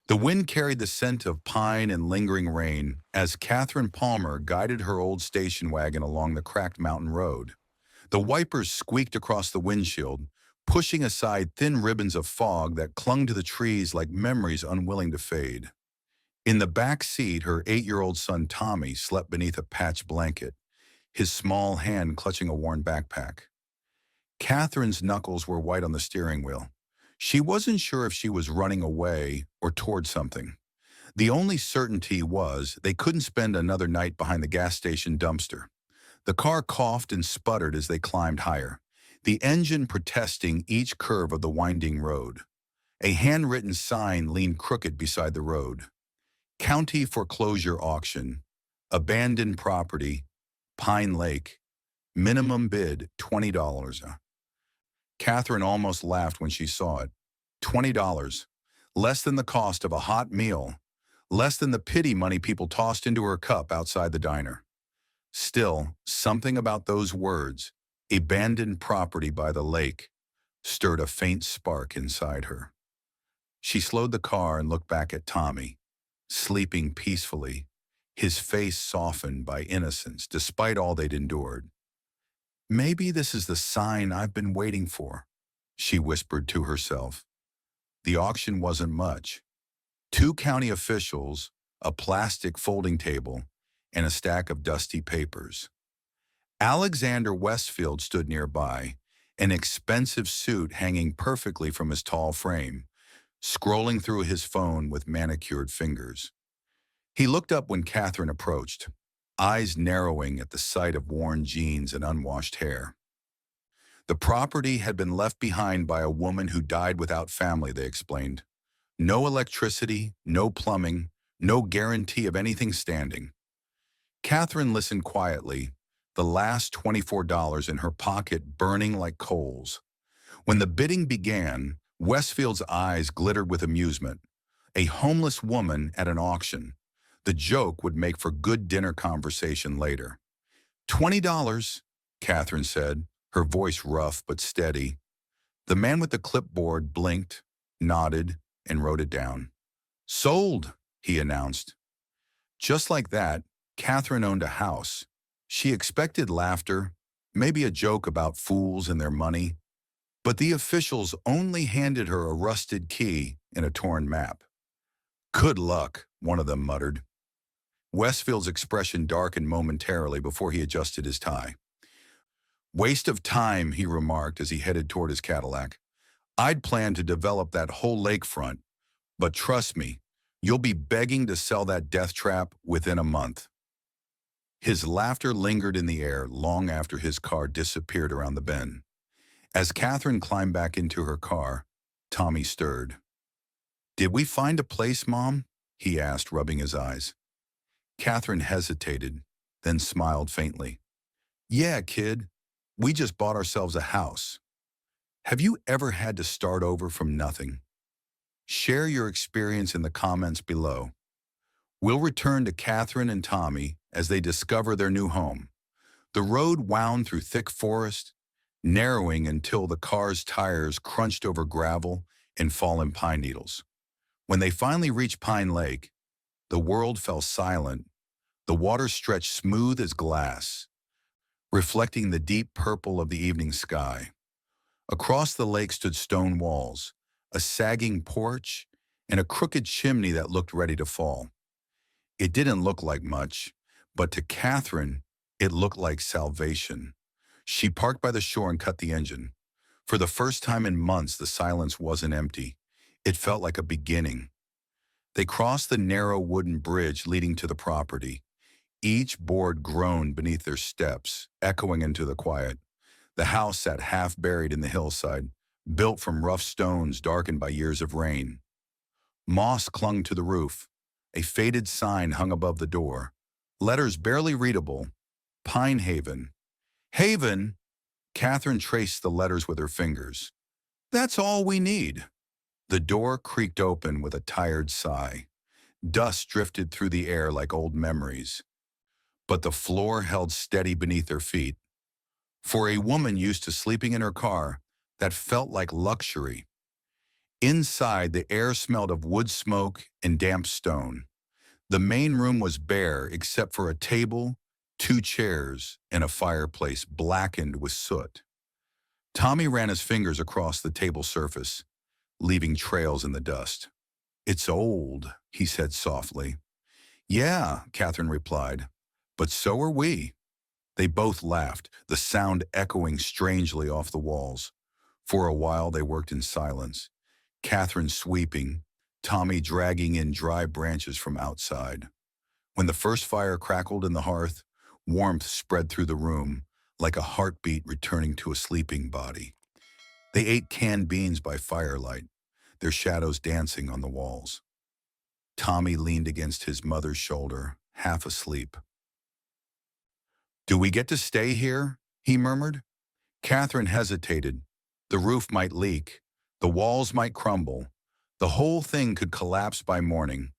The wind carried the scent of pine and lingering rain as Catherine Palmer guided her old station wagon along the cracked mountain road. The wipers squeaked across the windshield, pushing aside thin ribbons of fog that clung to the trees like memories unwilling to fade. In the back seat, her 8-year-old son Tommy slept beneath a patched blanket, his small hand clutching a worn backpack. Catherine's knuckles were white on the steering wheel. She wasn't sure if she was running away or toward something. The only certainty was they couldn't spend another night behind the gas station dumpster. The car coughed and sputtered as they climbed higher, the engine protesting each curve of the winding road. A handwritten sign leaned crooked beside the road. County foreclosure auction. Abandoned property. Pine Lake. Minimum bid $20. Catherine almost laughed when she saw it. $20. Less than the cost of a hot meal. Less than the pity money people tossed into her cup outside the diner. Still, something about those words, abandoned property by the lake, stirred a faint spark inside her. She slowed the car and looked back at Tommy, sleeping peacefully, his face softened by innocence despite all they'd endured. Maybe this is the sign I've been waiting for, she whispered to herself. The auction wasn't much. 2 county officials, a plastic folding table, and a stack of dusty papers. Alexander Westfield stood nearby, an expensive suit hanging perfectly from his tall frame, scrolling through his phone with manicured fingers. He looked up when Catherine approached, eyes narrowing at the sight of worn jeans and unwashed hair. The property had been left behind by a woman who died without family, they explained. No electricity, no plumbing, no guarantee of anything standing. Catherine listened quietly, the last $24 in her pocket burning like coals. When the bidding began, Westfield's eyes glittered with amusement. A homeless woman at an auction. The joke would make for good dinner conversation later. $20, Catherine said, her voice rough but steady. The man with the clipboard blinked, nodded, and wrote it down. Sold, he announced. Just like that, Catherine owned a house. She expected laughter, maybe a joke about fools and their money, but the officials only handed her a rusted key and a torn map. Good luck, one of them muttered. Westfield's expression darkened momentarily before he adjusted his tie. Waste of time, he remarked as he headed toward his Cadillac. I'd planned to develop that whole lakefront, but trust me, you'll be begging to sell that death trap within a month. His laughter lingered in the air long after his car disappeared around the bend. As Catherine climbed back into her car, Tommy stirred. Did we find a place, Mom? He asked, rubbing his eyes. Catherine hesitated, then smiled faintly. Yeah, kid, we just bought ourselves a house. Have you ever had to start over from nothing? Share your experience in the comments below. We'll return to Catherine and Tommy as they discover their new home. The road wound through thick forest, narrowing until the car's tires crunched over gravel and fallen pine needles. When they finally reached Pine Lake, the world fell silent. The water stretched smooth as glass, reflecting the deep purple of the evening sky. Across the lake stood stone walls, a sagging porch, and a crooked chimney that looked ready to fall. It didn't look like much, but to Catherine, it looked like salvation. She parked by the shore and cut the engine. For the first time in months, the silence wasn't empty. It felt like a beginning. They crossed the narrow wooden bridge leading to the property. Each board groaned beneath their steps, echoing into the quiet. The house sat half buried in the hillside, built from rough stones darkened by years of rain. Moss clung to the roof. A faded sign hung above the door. Letters barely readable. Pinehaven. Haven! Catherine traced the letters with her fingers. That's all we need. The door creaked open with a tired sigh. Dust drifted through the air like old memories. But the floor held steady beneath their feet. For a woman used to sleeping in her car, that felt like luxury. Inside, the air smelled of wood smoke and damp stone. The main room was bare except for a table, two chairs, and a fireplace blackened with soot. Tommy ran his fingers across the table surface, leaving trails in the dust. "It's old," he said softly. "Yeah," Catherine replied, "but so are we." They both laughed, the sound echoing strangely off the walls. For a while they worked in silence, Catherine sweeping, Tommy dragging in dry branches from outside. When the first fire crackled in the hearth, warmth spread through the room, like a heartbeat returning to a sleeping body. They ate canned beans by firelight, their shadows dancing on the walls. Tommy leaned against his mother's shoulder, half asleep. "Do we get to stay here?" he murmured. Catherine hesitated. The roof might leak, the walls might crumble, the whole thing could collapse by morning.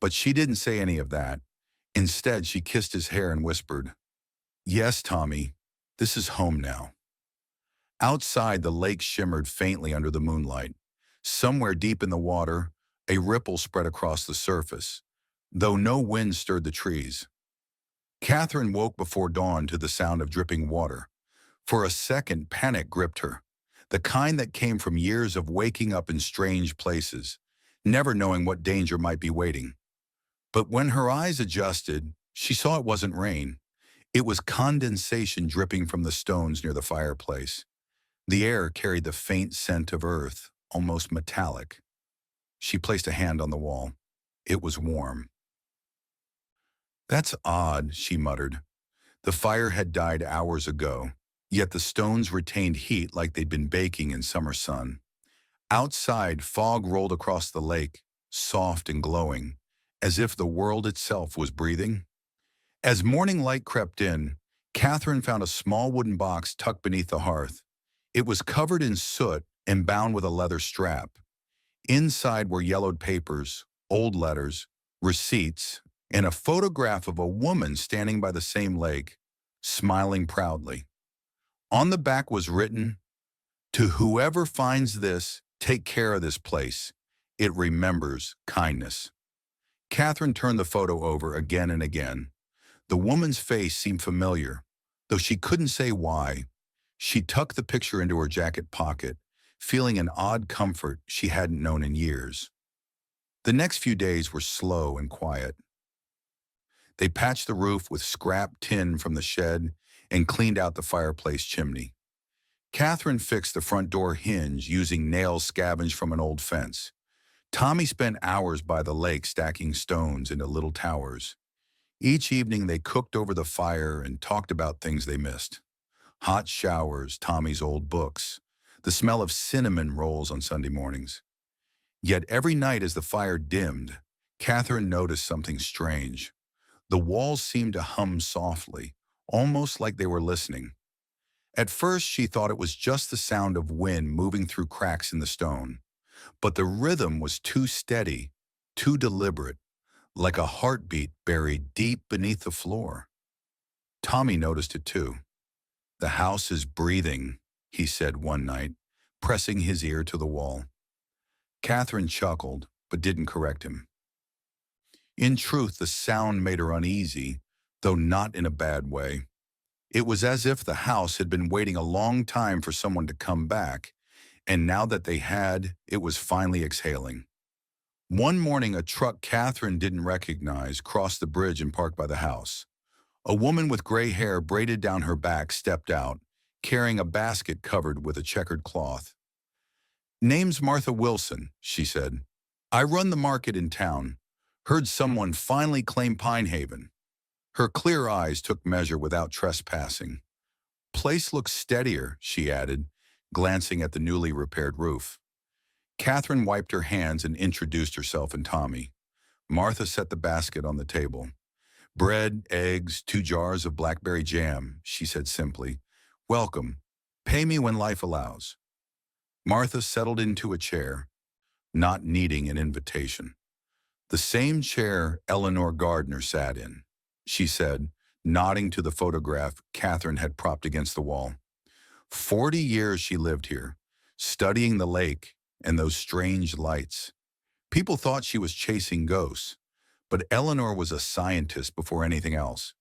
But she didn't say any of that. Instead, she kissed his hair and whispered, "Yes, Tommy, this is home now." Outside, the lake shimmered faintly under the moonlight. Somewhere deep in the water, a ripple spread across the surface, though no wind stirred the trees. Catherine woke before dawn to the sound of dripping water. For a second, panic gripped her, the kind that came from years of waking up in strange places, never knowing what danger might be waiting. But when her eyes adjusted, she saw it wasn't rain. It was condensation dripping from the stones near the fireplace. The air carried the faint scent of earth, almost metallic. She placed a hand on the wall. It was warm. "That's odd," she muttered. The fire had died hours ago, yet the stones retained heat like they'd been baking in summer sun. Outside, fog rolled across the lake, soft and glowing, as if the world itself was breathing. As morning light crept in, Catherine found a small wooden box tucked beneath the hearth. It was covered in soot and bound with a leather strap. Inside were yellowed papers, old letters, receipts, and a photograph of a woman standing by the same lake, smiling proudly. On the back was written, "To whoever finds this, take care of this place. It remembers kindness." Catherine turned the photo over again and again. The woman's face seemed familiar, though she couldn't say why. She tucked the picture into her jacket pocket, feeling an odd comfort she hadn't known in years. The next few days were slow and quiet. They patched the roof with scrap tin from the shed and cleaned out the fireplace chimney. Catherine fixed the front door hinge using nails scavenged from an old fence. Tommy spent hours by the lake stacking stones into little towers. Each evening they cooked over the fire and talked about things they missed. Hot showers, Tommy's old books, the smell of cinnamon rolls on Sunday mornings. Yet every night as the fire dimmed, Catherine noticed something strange. The walls seemed to hum softly, almost like they were listening. At first, she thought it was just the sound of wind moving through cracks in the stone. But the rhythm was too steady, too deliberate, like a heartbeat buried deep beneath the floor. Tommy noticed it too. "The house is breathing," he said one night, pressing his ear to the wall. Catherine chuckled, but didn't correct him. In truth, the sound made her uneasy, though not in a bad way. It was as if the house had been waiting a long time for someone to come back, and now that they had, it was finally exhaling. One morning, a truck Catherine didn't recognize crossed the bridge and parked by the house. A woman with gray hair braided down her back stepped out, carrying a basket covered with a checkered cloth. "Name's Martha Wilson," she said. "I run the market in town. Heard someone finally claim Pinehaven." Her clear eyes took measure without trespassing. "Place looks steadier," she added, glancing at the newly repaired roof. Catherine wiped her hands and introduced herself and Tommy. Martha set the basket on the table. "Bread, eggs, 2 jars of blackberry jam," she said simply. "Welcome. Pay me when life allows." Martha settled into a chair, not needing an invitation. "The same chair Eleanor Gardner sat in," she said, nodding to the photograph Catherine had propped against the wall. 40 years she lived here, studying the lake and those strange lights. People thought she was chasing ghosts, but Eleanor was a scientist before anything else.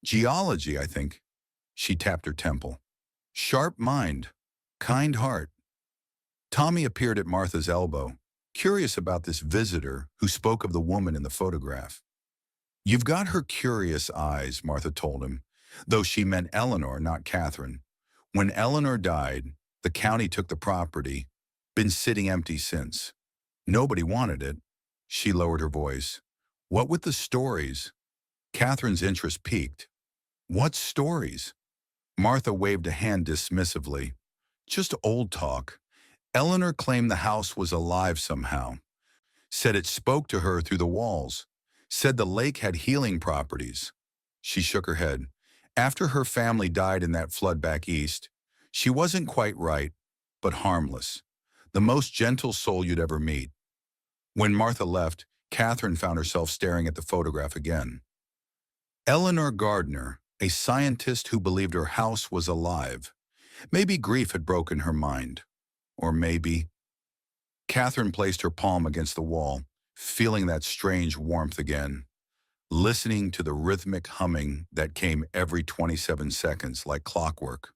Geology, I think. She tapped her temple. Sharp mind, kind heart. Tommy appeared at Martha's elbow, curious about this visitor who spoke of the woman in the photograph. You've got her curious eyes, Martha told him, though she meant Eleanor, not Catherine. When Eleanor died, the county took the property, been sitting empty since. Nobody wanted it. She lowered her voice. What with the stories? Catherine's interest piqued. What stories? Martha waved a hand dismissively. Just old talk. Eleanor claimed the house was alive somehow. Said it spoke to her through the walls. Said the lake had healing properties. She shook her head. After her family died in that flood back east, she wasn't quite right, but harmless. The most gentle soul you'd ever meet. When Martha left, Catherine found herself staring at the photograph again. Eleanor Gardner, a scientist who believed her house was alive. Maybe grief had broken her mind. Or maybe... Catherine placed her palm against the wall, feeling that strange warmth again, listening to the rhythmic humming that came every 27 seconds like clockwork.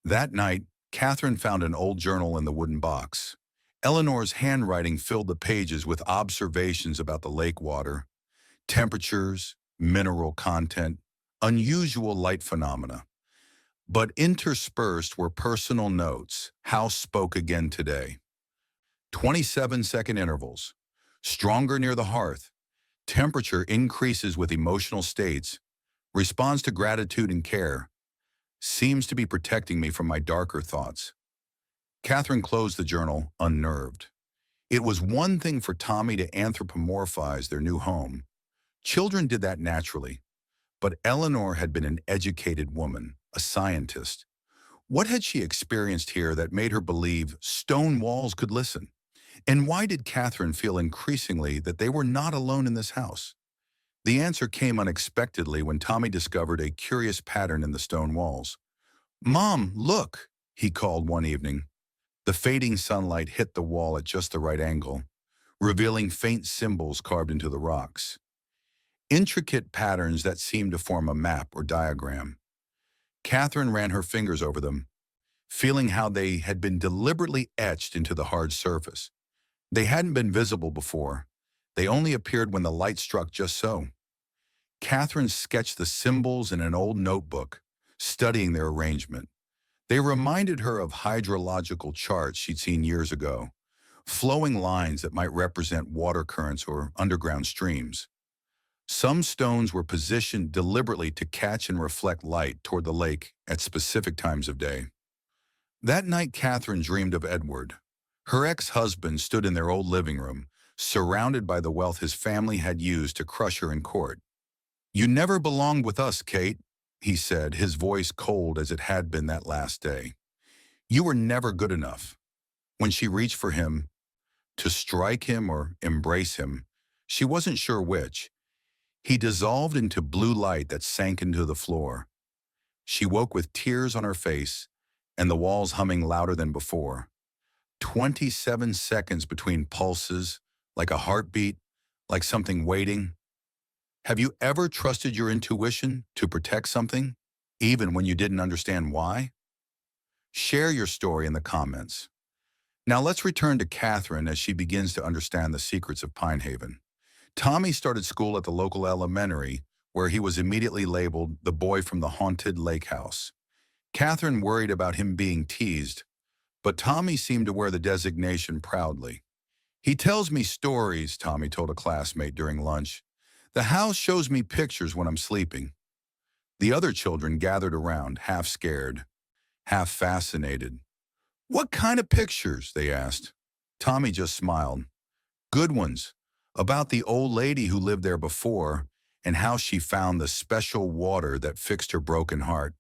That night, Catherine found an old journal in the wooden box. Eleanor's handwriting filled the pages with observations about the lake water, temperatures, mineral content, unusual light phenomena. But interspersed were personal notes. House spoke again today. 27-second intervals. Stronger near the hearth. Temperature increases with emotional states. Responds to gratitude and care. Seems to be protecting me from my darker thoughts. Catherine closed the journal, unnerved. It was one thing for Tommy to anthropomorphize their new home. Children did that naturally. But Eleanor had been an educated woman, a scientist. What had she experienced here that made her believe stone walls could listen? And why did Catherine feel increasingly that they were not alone in this house? The answer came unexpectedly when Tommy discovered a curious pattern in the stone walls. "Mom, look," he called one evening. The fading sunlight hit the wall at just the right angle, revealing faint symbols carved into the rocks. Intricate patterns that seemed to form a map or diagram. Catherine ran her fingers over them, feeling how they had been deliberately etched into the hard surface. They hadn't been visible before. They only appeared when the light struck just so. Catherine sketched the symbols in an old notebook, studying their arrangement. They reminded her of hydrological charts she'd seen years ago, flowing lines that might represent water currents or underground streams. Some stones were positioned deliberately to catch and reflect light toward the lake at specific times of day. That night, Catherine dreamed of Edward. Her ex-husband stood in their old living room, surrounded by the wealth his family had used to crush her in court. "You never belonged with us, Kate," he said, his voice cold as it had been that last day. "You were never good enough." When she reached for him, to strike him or embrace him, she wasn't sure which, he dissolved into blue light that sank into the floor. She woke with tears on her face and the walls humming louder than before. 27 seconds between pulses, like a heartbeat, like something waiting. Have you ever trusted your intuition to protect something, even when you didn't understand why? Share your story in the comments. Now let's return to Catherine as she begins to understand the secrets of Pinehaven. Tommy started school at the local elementary, where he was immediately labeled the boy from the haunted lake house. Catherine worried about him being teased, but Tommy seemed to wear the designation proudly. "He tells me stories," Tommy told a classmate during lunch. "The house shows me pictures when I'm sleeping." The other children gathered around, half scared, half fascinated. "What kind of pictures?" they asked. Tommy just smiled. "Good ones, about the old lady who lived there before and how she found the special water that fixed her broken heart."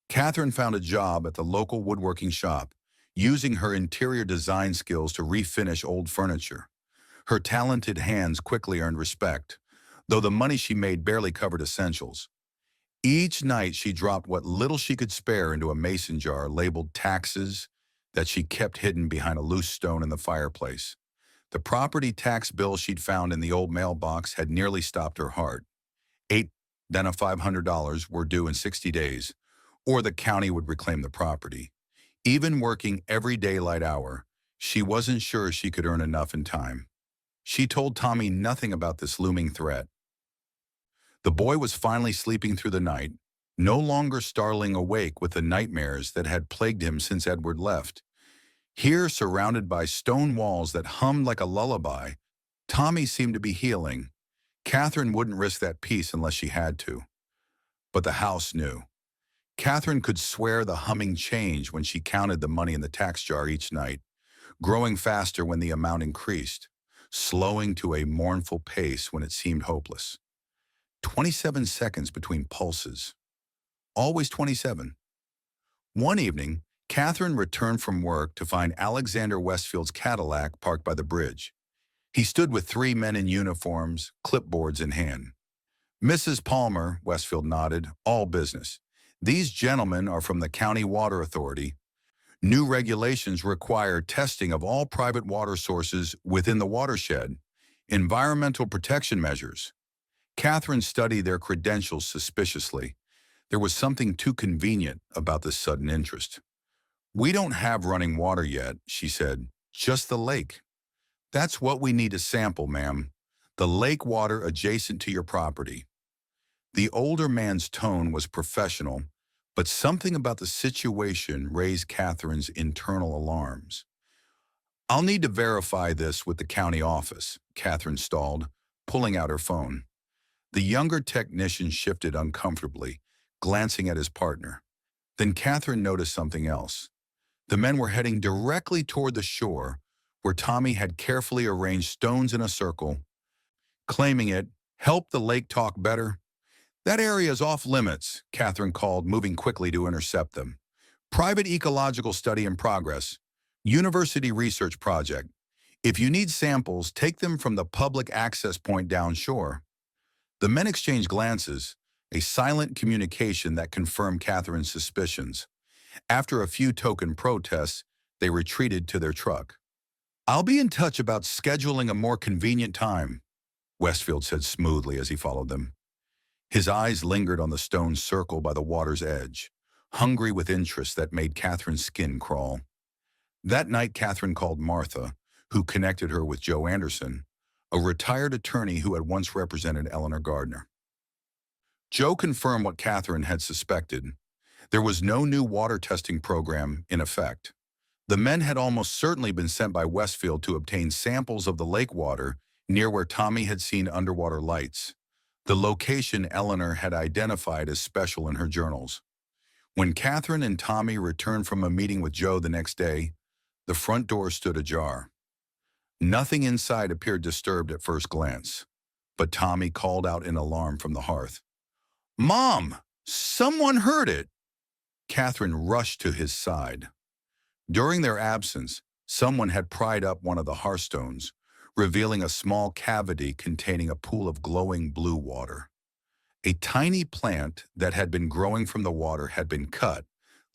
Catherine found a job at the local woodworking shop, using her interior design skills to refinish old furniture. Her talented hands quickly earned respect, though the money she made barely covered essentials. Each night she dropped what little she could spare into a mason jar labeled taxes, that she kept hidden behind a loose stone in the fireplace. The property tax bill she'd found in the old mailbox had nearly stopped her heart. Eight then of $500 were due in 60 days, or the county would reclaim the property. Even working every daylight hour, she wasn't sure she could earn enough in time. She told Tommy nothing about this looming threat. The boy was finally sleeping through the night, no longer startling awake with the nightmares that had plagued him since Edward left. Here, surrounded by stone walls that hummed like a lullaby, Tommy seemed to be healing. Catherine wouldn't risk that peace unless she had to. But the house knew. Catherine could swear the humming changed when she counted the money in the tax jar each night, growing faster when the amount increased, slowing to a mournful pace when it seemed hopeless. 27 seconds between pulses. Always 27. One evening, Catherine returned from work to find Alexander Westfield's Cadillac parked by the bridge. He stood with three men in uniforms, clipboards in hand. "Mrs. Palmer," Westfield nodded, "all business. These gentlemen are from the County Water Authority. New regulations require testing of all private water sources within the watershed. Environmental protection measures." Catherine studied their credentials suspiciously. There was something too convenient about this sudden interest. "We don't have running water yet," she said, "just the lake." "That's what we need to sample, ma'am. The lake water adjacent to your property." The older man's tone was professional, but something about the situation raised Catherine's internal alarms. "I'll need to verify this with the county office," Catherine stalled, pulling out her phone. The younger technician shifted uncomfortably, glancing at his partner. Then Catherine noticed something else. The men were heading directly toward the shore, where Tommy had carefully arranged stones in a circle, claiming it helped the lake talk better. "That area is off limits," Catherine called, moving quickly to intercept them. "Private ecological study in progress. University research project. If you need samples, take them from the public access point downshore." The men exchanged glances, a silent communication that confirmed Catherine's suspicions. After a few token protests, they retreated to their truck. "I'll be in touch about scheduling a more convenient time," Westfield said smoothly as he followed them. His eyes lingered on the stone circle by the water's edge, hungry with interest that made Catherine's skin crawl. That night, Catherine called Martha, who connected her with Joe Anderson, a retired attorney who had once represented Eleanor Gardner. Joe confirmed what Catherine had suspected. There was no new water testing program in effect. The men had almost certainly been sent by Westfield to obtain samples of the lake water near where Tommy had seen underwater lights, the location Eleanor had identified as special in her journals. When Catherine and Tommy returned from a meeting with Joe the next day, the front door stood ajar. Nothing inside appeared disturbed at first glance, but Tommy called out in alarm from the hearth. "Mom, someone heard it!" Catherine rushed to his side. During their absence, someone had pried up one of the hearthstones, revealing a small cavity containing a pool of glowing blue water. A tiny plant that had been growing from the water had been cut,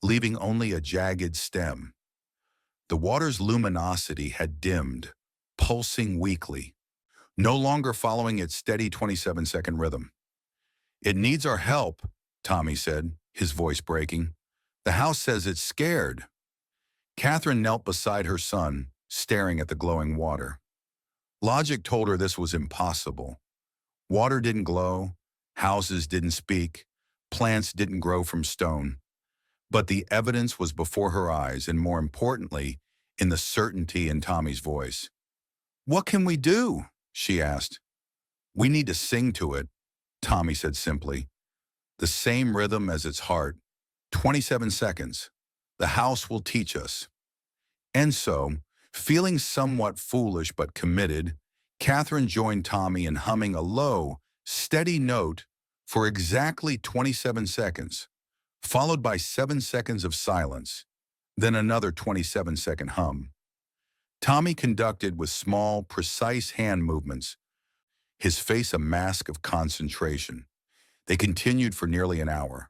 leaving only a jagged stem. The water's luminosity had dimmed, pulsing weakly, no longer following its steady 27-second rhythm. "It needs our help," Tommy said, his voice breaking. "The house says it's scared." Catherine knelt beside her son, staring at the glowing water. Logic told her this was impossible. Water didn't glow, houses didn't speak, plants didn't grow from stone. But the evidence was before her eyes, and more importantly, in the certainty in Tommy's voice. "What can we do?" she asked. "We need to sing to it," Tommy said simply. "The same rhythm as its heart. 27 seconds. The house will teach us." And so, feeling somewhat foolish but committed, Catherine joined Tommy in humming a low, steady note for exactly 27 seconds, followed by 7 seconds of silence, then another 27-second hum. Tommy conducted with small, precise hand movements, his face a mask of concentration. They continued for nearly an hour.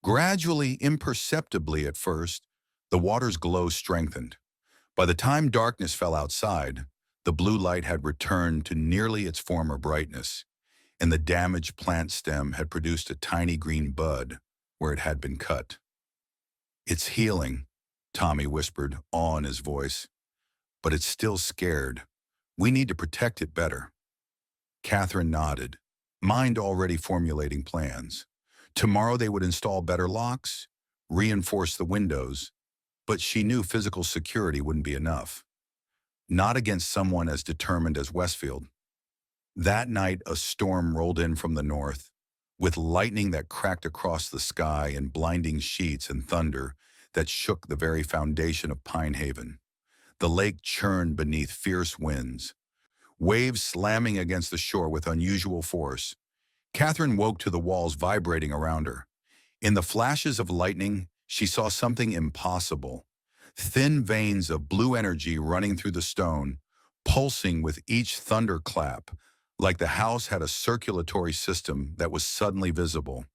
Gradually, imperceptibly at first, The water's glow strengthened. By the time darkness fell outside, the blue light had returned to nearly its former brightness, and the damaged plant stem had produced a tiny green bud where it had been cut. "It's healing," Tommy whispered, awe in his voice. "But it's still scared. We need to protect it better." Catherine nodded, mind already formulating plans. Tomorrow they would install better locks, reinforce the windows, but she knew physical security wouldn't be enough. Not against someone as determined as Westfield. That night, a storm rolled in from the north, with lightning that cracked across the sky and blinding sheets and thunder that shook the very foundation of Pinehaven. The lake churned beneath fierce winds, waves slamming against the shore with unusual force. Catherine woke to the walls vibrating around her. In the flashes of lightning, she saw something impossible. Thin veins of blue energy running through the stone, pulsing with each thunderclap, like the house had a circulatory system that was suddenly visible.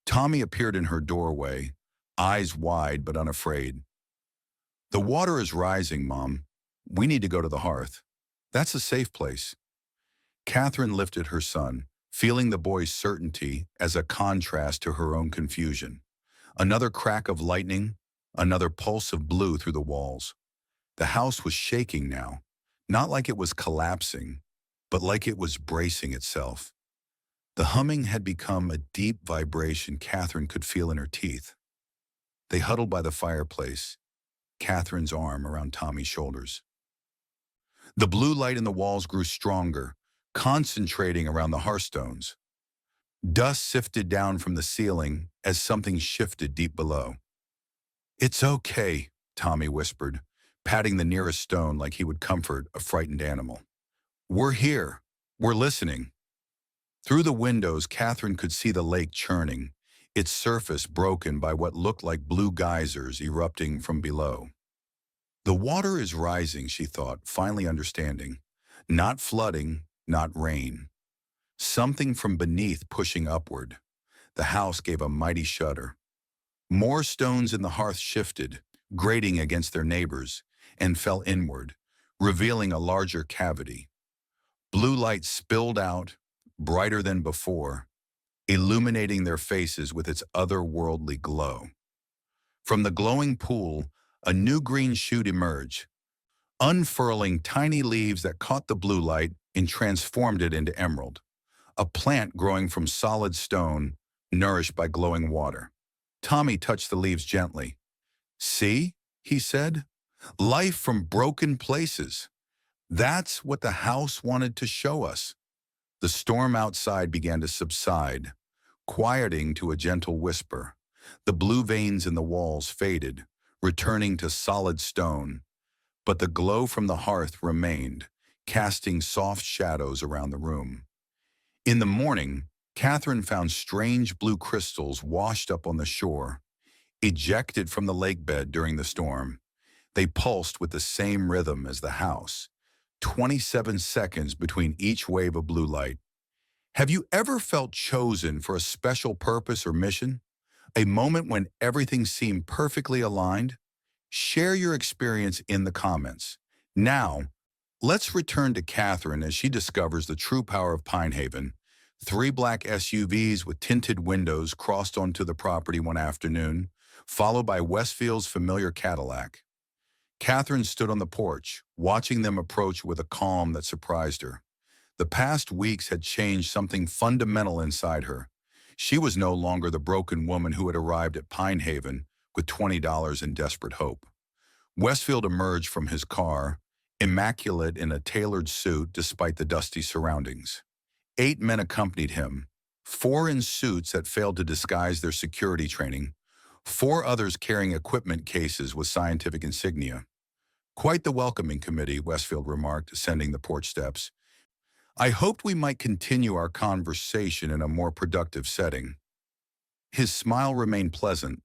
Tommy appeared in her doorway, eyes wide but unafraid. "The water is rising, Mom. We need to go to the hearth. That's a safe place." Catherine lifted her son, feeling the boy's certainty as a contrast to her own confusion. Another crack of lightning, another pulse of blue through the walls. The house was shaking now, not like it was collapsing, but like it was bracing itself. The humming had become a deep vibration Catherine could feel in her teeth. They huddled by the fireplace, Catherine's arm around Tommy's shoulders. The blue light in the walls grew stronger, concentrating around the hearthstones. Dust sifted down from the ceiling as something shifted deep below. "It's okay," Tommy whispered, patting the nearest stone like he would comfort a frightened animal. "We're here. We're listening." Through the windows, Catherine could see the lake churning, its surface broken by what looked like blue geysers erupting from below. "The water is rising," she thought, finally understanding. Not flooding, not rain. Something from beneath pushing upward. The house gave a mighty shudder. More stones in the hearth shifted, grating against their neighbors, and fell inward, revealing a larger cavity. Blue light spilled out, brighter than before, illuminating their faces with its otherworldly glow. From the glowing pool, a new green shoot emerged, unfurling tiny leaves that caught the blue light and transformed it into emerald. A plant growing from solid stone, nourished by glowing water. Tommy touched the leaves gently. "See," he said, "life from broken places. That's what the house wanted to show us." The storm outside began to subside, quieting to a gentle whisper. The blue veins in the walls faded, returning to solid stone, but the glow from the hearth remained, casting soft shadows around the room. In the morning, Catherine found strange blue crystals washed up on the shore, ejected from the lake bed during the storm. They pulsed with the same rhythm as the house, 27 seconds between each wave of blue light. Have you ever felt chosen for a special purpose or mission? A moment when everything seemed perfectly aligned? Share your experience in the comments. Now, let's return to Catherine as she discovers the true power of Pinehaven. 3 black SUVs with tinted windows crossed onto the property one afternoon, followed by Westfield's familiar Cadillac. Catherine stood on the porch, watching them approach with a calm that surprised her. The past weeks had changed something fundamental inside her. She was no longer the broken woman who had arrived at Pinehaven with $20 in desperate hope. Westfield emerged from his car, immaculate in a tailored suit despite the dusty surroundings. 8 men accompanied him, 4 in suits that failed to disguise their security training, 4 others carrying equipment cases with scientific insignia. "Quite the welcoming committee," Westfield remarked, ascending the porch steps. "I hoped we might continue our conversation in a more productive setting." His smile remained pleasant,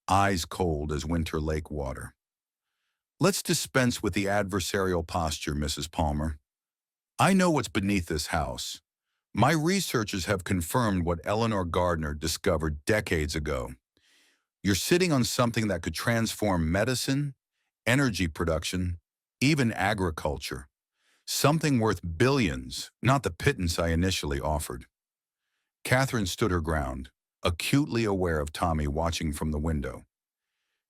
eyes cold as winter lake water. "Let's dispense with the adversarial posture, Mrs. Palmer. I know what's beneath this house. My researchers have confirmed what Eleanor Gardner discovered decades ago. You're sitting on something that could transform medicine, energy production, even agriculture. Something worth billions, not the pittance I initially offered. Catherine stood her ground, acutely aware of Tommy watching from the window.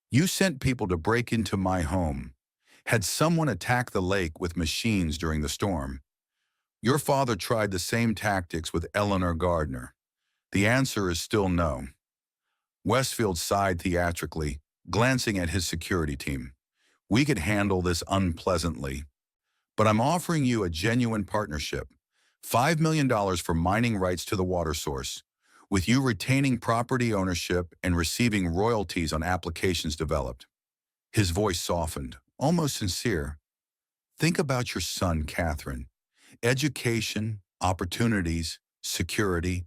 You sent people to break into my home. Had someone attacked the lake with machines during the storm? Your father tried the same tactics with Eleanor Gardner. The answer is still no. Westfield sighed theatrically, glancing at his security team. We could handle this unpleasantly, but I'm offering you a genuine partnership. $5 million for mining rights to the water source, with you retaining property ownership and receiving royalties on applications developed. His voice softened, almost sincere. Think about your son, Catherine. Education, opportunities, security,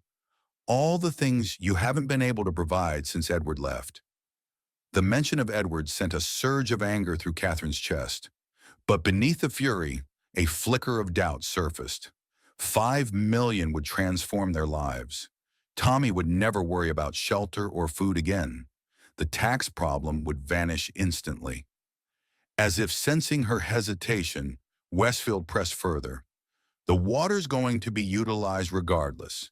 all the things you haven't been able to provide since Edward left. The mention of Edward sent a surge of anger through Catherine's chest. But beneath the fury, a flicker of doubt surfaced. 5 million would transform their lives. Tommy would never worry about shelter or food again. The tax problem would vanish instantly. As if sensing her hesitation, Westfield pressed further. The water's going to be utilized regardless,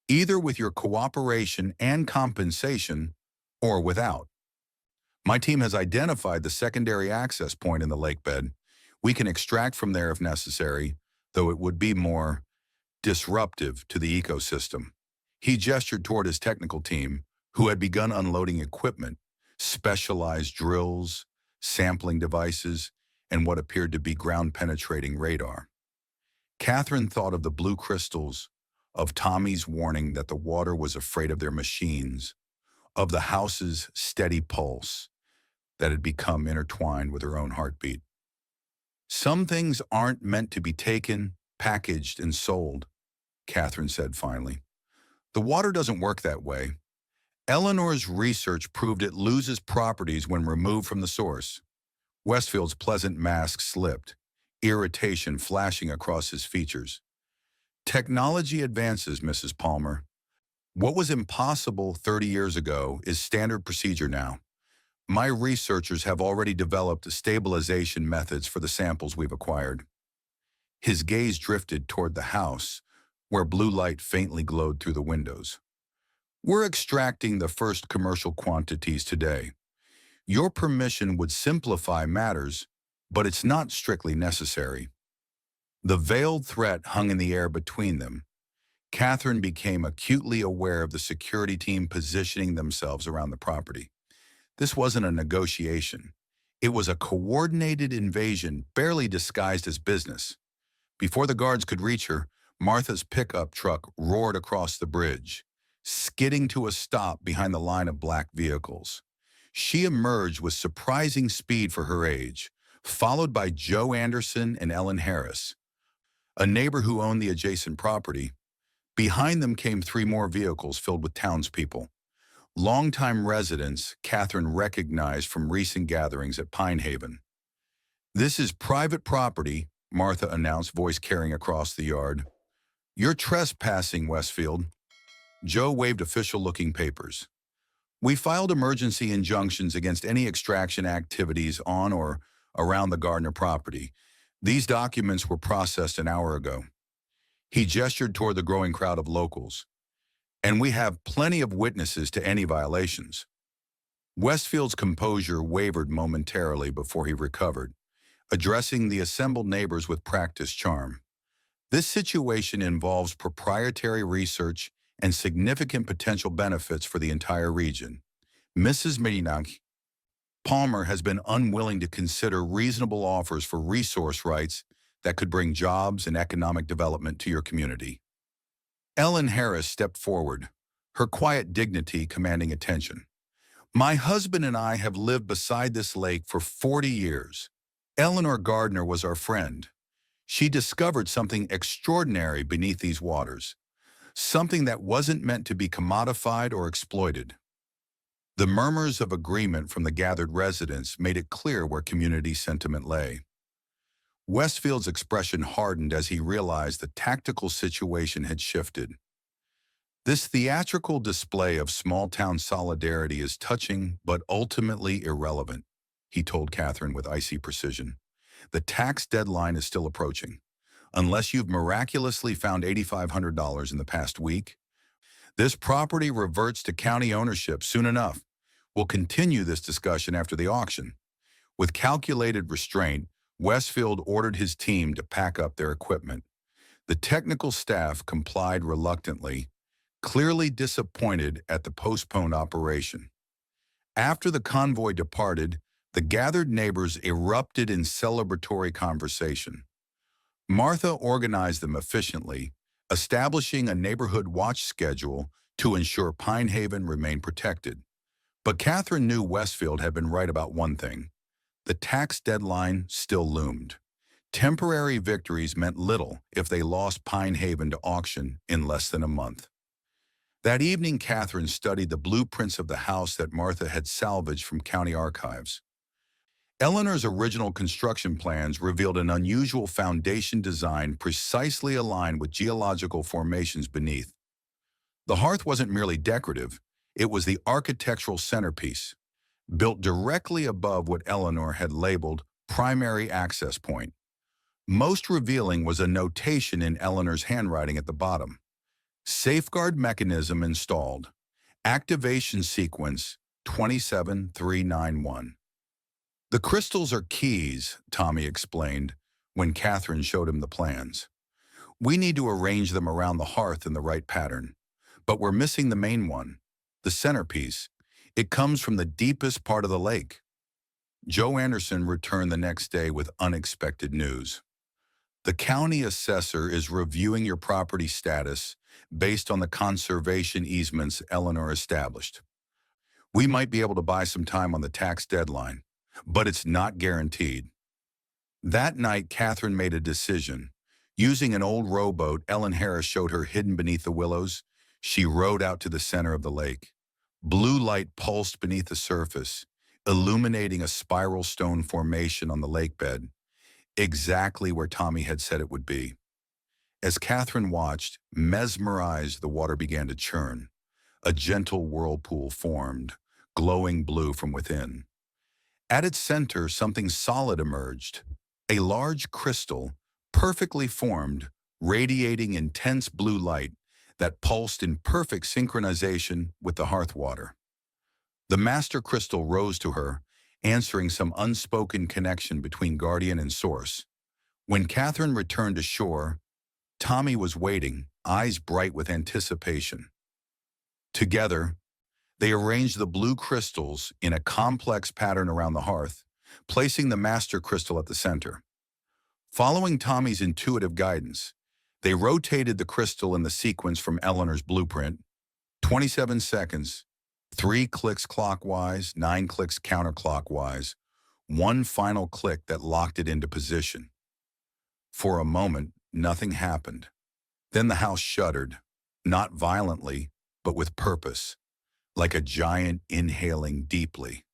either with your cooperation and compensation or without. My team has identified the secondary access point in the lake bed. We can extract from there if necessary, though it would be more disruptive to the ecosystem. He gestured toward his technical team, who had begun unloading equipment, specialized drills, sampling devices, and what appeared to be ground-penetrating radar. Catherine thought of the blue crystals, of Tommy's warning that the water was afraid of their machines, of the house's steady pulse that had become intertwined with her own heartbeat. Some things aren't meant to be taken, packaged, and sold, Catherine said finally. The water doesn't work that way. Eleanor's research proved it loses properties when removed from the source. Westfield's pleasant mask slipped, irritation flashing across his features. Technology advances, Mrs. Palmer. What was impossible 30 years ago is standard procedure now. My researchers have already developed stabilization methods for the samples we've acquired. His gaze drifted toward the house, where blue light faintly glowed through the windows. We're extracting the first commercial quantities today. Your permission would simplify matters, but it's not strictly necessary. The veiled threat hung in the air between them. Catherine became acutely aware of the security team positioning themselves around the property. This wasn't a negotiation. It was a coordinated invasion, barely disguised as business. Before the guards could reach her, Martha's pickup truck roared across the bridge, skidding to a stop behind the line of black vehicles. She emerged with surprising speed for her age, followed by Joe Anderson and Ellen Harris, a neighbor who owned the adjacent property. Behind them came 3 more vehicles filled with townspeople. Longtime residents Catherine recognized from recent gatherings at Pinehaven. This is private property, Martha announced, voice carrying across the yard. You're trespassing, Westfield. Joe waved official-looking papers. We filed emergency injunctions against any extraction activities on or around the Gardner property. These documents were processed an hour ago. He gestured toward the growing crowd of locals. And we have plenty of witnesses to any violations. Westfield's composure wavered momentarily before he recovered, addressing the assembled neighbors with practiced charm. This situation involves proprietary research and significant potential benefits for the entire region. Mrs. Medinac Palmer has been unwilling to consider reasonable offers for resource rights that could bring jobs and economic development to your community. Ellen Harris stepped forward, her quiet dignity commanding attention. My husband and I have lived beside this lake for 40 years. Eleanor Gardner was our friend. She discovered something extraordinary beneath these waters, something that wasn't meant to be commodified or exploited. The murmurs of agreement from the gathered residents made it clear where community sentiment lay. Westfield's expression hardened as he realized the tactical situation had shifted. This theatrical display of small-town solidarity is touching but ultimately irrelevant, he told Catherine with icy precision. The tax deadline is still approaching. Unless you've miraculously found $8,500 in the past week, this property reverts to county ownership soon enough. We'll continue this discussion after the auction. With calculated restraint, Westfield ordered his team to pack up their equipment. The technical staff complied reluctantly, clearly disappointed at the postponed operation. After the convoy departed, the gathered neighbors erupted in celebratory conversation. Martha organized them efficiently, establishing a neighborhood watch schedule to ensure Pinehaven remained protected. But Catherine knew Westfield had been right about one thing. The tax deadline still loomed. Temporary victories meant little if they lost Pinehaven to auction in less than a month. That evening, Catherine studied the blueprints of the house that Martha had salvaged from county archives. Eleanor's original construction plans revealed an unusual foundation design precisely aligned with geological formations beneath. The hearth wasn't merely decorative, it was the architectural centerpiece, built directly above what Eleanor had labeled primary access point. Most revealing was a notation in Eleanor's handwriting at the bottom. Safeguard mechanism installed. Activation sequence 27391. The crystals are keys, Tommy explained when Catherine showed him the plans. We need to arrange them around the hearth in the right pattern. But we're missing the main one, the centerpiece. It comes from the deepest part of the lake. Joe Anderson returned the next day with unexpected news. The county assessor is reviewing your property status based on the conservation easements Eleanor established. We might be able to buy some time on the tax deadline, but it's not guaranteed. That night, Catherine made a decision. Using an old rowboat Ellen Harris showed her hidden beneath the willows, she rowed out to the center of the lake. Blue light pulsed beneath the surface, illuminating a spiral stone formation on the lake bed, exactly where Tommy had said it would be. As Catherine watched, mesmerized, the water began to churn. A gentle whirlpool formed, glowing blue from within. At its center, something solid emerged, a large crystal, perfectly formed, radiating intense blue light that pulsed in perfect synchronization with the hearth water. The master crystal rose to her, answering some unspoken connection between guardian and source. When Catherine returned to shore, Tommy was waiting, eyes bright with anticipation. Together, they arranged the blue crystals in a complex pattern around the hearth, placing the master crystal at the center. Following Tommy's intuitive guidance, they rotated the crystal in the sequence from Eleanor's blueprint, 27 seconds, 3 clicks clockwise, 9 clicks counterclockwise, one final click that locked it into position. For a moment, nothing happened. Then the house shuddered, not violently, but with purpose, like a giant inhaling deeply.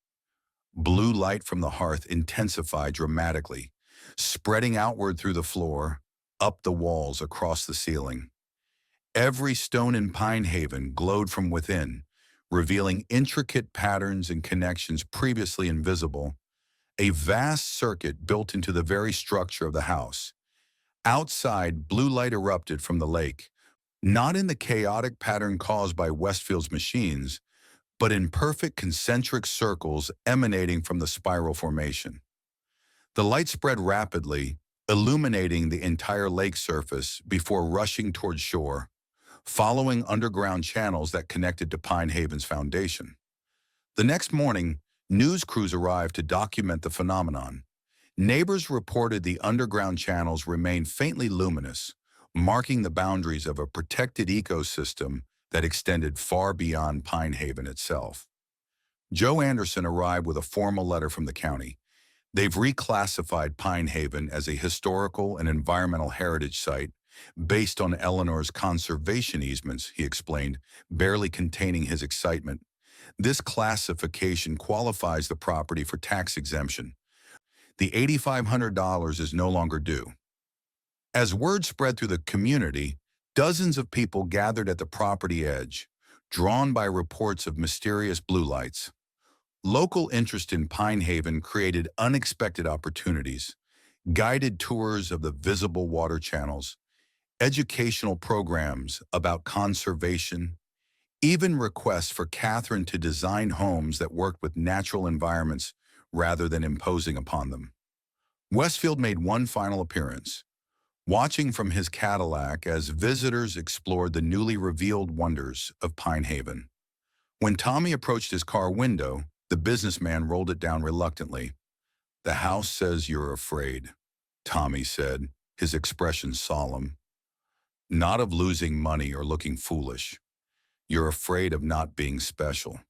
Blue light from the hearth intensified dramatically, spreading outward through the floor, up the walls, across the ceiling. Every stone in Pinehaven glowed from within, revealing intricate patterns and connections previously invisible, a vast circuit built into the very structure of the house. Outside, blue light erupted from the lake, not in the chaotic pattern caused by Westfield's machines, but in perfect concentric circles emanating from the spiral formation. The light spread rapidly, illuminating the entire lake surface before rushing toward shore, following underground channels that connected to Pinehaven's foundation. The next morning, news crews arrived to document the phenomenon. Neighbors reported the underground channels remained faintly luminous, marking the boundaries of a protected ecosystem that extended far beyond Pinehaven itself. Joe Anderson arrived with a formal letter from the county. They've reclassified Pinehaven as a historical and environmental heritage site based on Eleanor's conservation easements, he explained, barely containing his excitement. This classification qualifies the property for tax exemption. The $8,500 is no longer due. As word spread through the community, Dozens of people gathered at the property edge, drawn by reports of mysterious blue lights. Local interest in Pinehaven created unexpected opportunities, guided tours of the visible water channels, educational programs about conservation, even requests for Catherine to design homes that worked with natural environments rather than imposing upon them. Westfield made one final appearance, watching from his Cadillac as visitors explored the newly revealed wonders of Pinehaven. When Tommy approached his car window, the businessman rolled it down reluctantly. "The house says you're afraid," Tommy said, his expression solemn. "Not of losing money or looking foolish. You're afraid of not being special.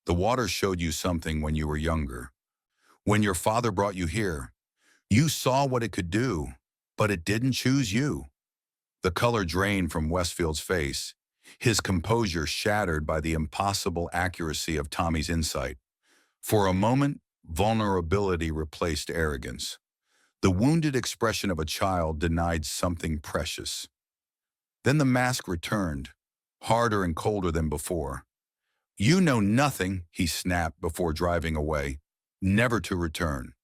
The water showed you something when you were younger. When your father brought you here, you saw what it could do, but it didn't choose you." The color drained from Westfield's face, his composure shattered by the impossible accuracy of Tommy's insight. For a moment, vulnerability replaced arrogance. The wounded expression of a child denied something precious. Then the mask returned, harder and colder than before. "You know nothing," he snapped before driving away, never to return.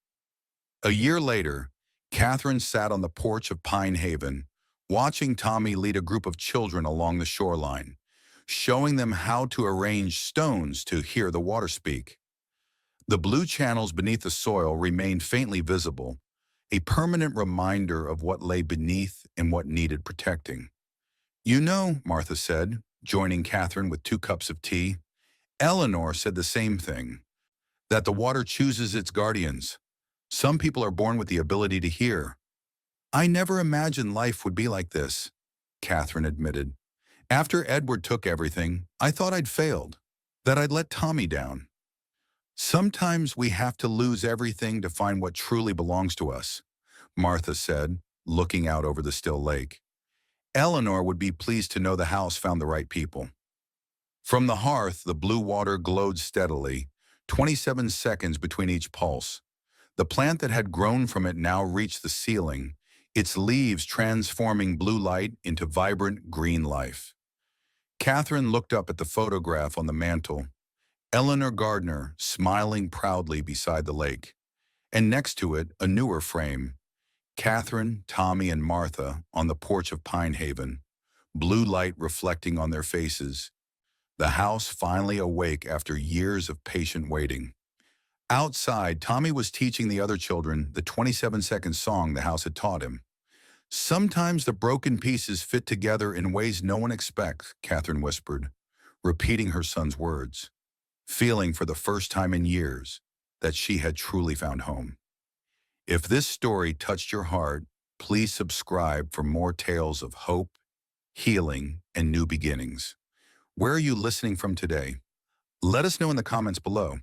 A year later, Catherine sat on the porch of Pinehaven, watching Tommy lead a group of children along the shoreline, showing them how to arrange stones to hear the water speak. The blue channels beneath the soil remained faintly visible, a permanent reminder of what lay beneath and what needed protecting. "You know," Martha said, joining Catherine with 2 cups of tea, "Eleanor said the same thing, that the water chooses its guardians. Some people are born with the ability to hear." "I never imagined life would be like this," Catherine admitted. "After Edward took everything, I thought I'd failed, that I'd let Tommy down. Sometimes we have to lose everything to find what truly belongs to us," Martha said, looking out over the still lake. "Eleanor would be pleased to know the house found the right people." From the hearth, the blue water glowed steadily, 27 seconds between each pulse. The plant that had grown from it now reached the ceiling, its leaves transforming blue light into vibrant green life. Catherine looked up at the photograph on the mantel, Eleanor Gardner smiling proudly beside the lake, and next to it a newer frame, Catherine, Tommy, and Martha on the porch of Pinehaven, blue light reflecting on their faces, the house finally awake after years of patient waiting. Outside, Tommy was teaching the other children the 27-second song the house had taught him. "Sometimes the broken pieces fit together in ways no one expects," Catherine whispered, repeating her son's words, feeling for the first time in years that she had truly found home. If this story touched your heart, please subscribe for more tales of hope, healing, and new beginnings. Where are you listening from today? Let us know in the comments below.